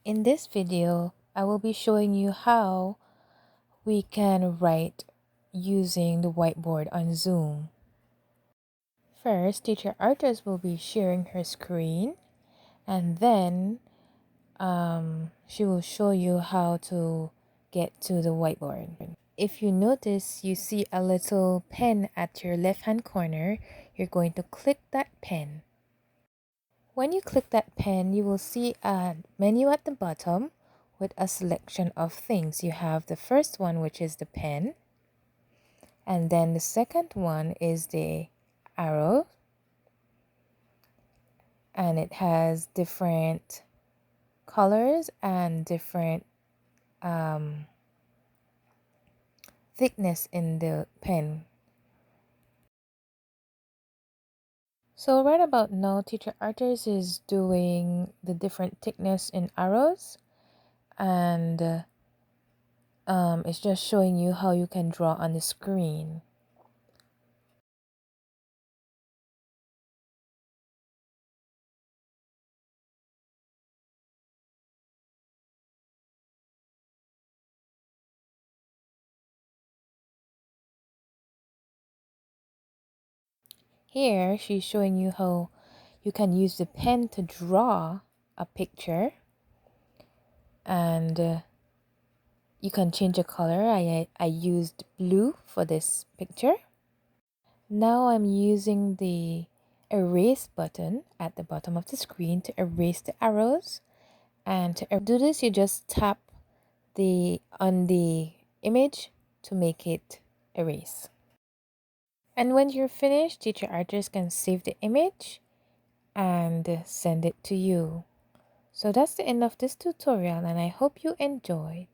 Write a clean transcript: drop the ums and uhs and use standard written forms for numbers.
In this video, I will be showing you how we can write using the whiteboard on Zoom. First, Teacher Artis will be sharing her screen, and then she will show you how to get to the whiteboard. If you notice, you see a little pen at your left-hand corner. You're going to click that pen. When you click that pen, you will see a menu at the bottom with a selection of things. You have the first one, which is the pen, and then the second one is the arrow, and it has different colors and different thickness in the pen. So right about now, Teacher Artis is doing the different thickness in arrows, and it's just showing you how you can draw on the screen. Here, she's showing you how you can use the pen to draw a picture, and you can change the color. I used blue for this picture. Now I'm using the erase button at the bottom of the screen to erase the arrows. And to do this, you just tap on the image to make it erase. And when you're finished, Teacher Artis can save the image and send it to you. So that's the end of this tutorial, and I hope you enjoyed.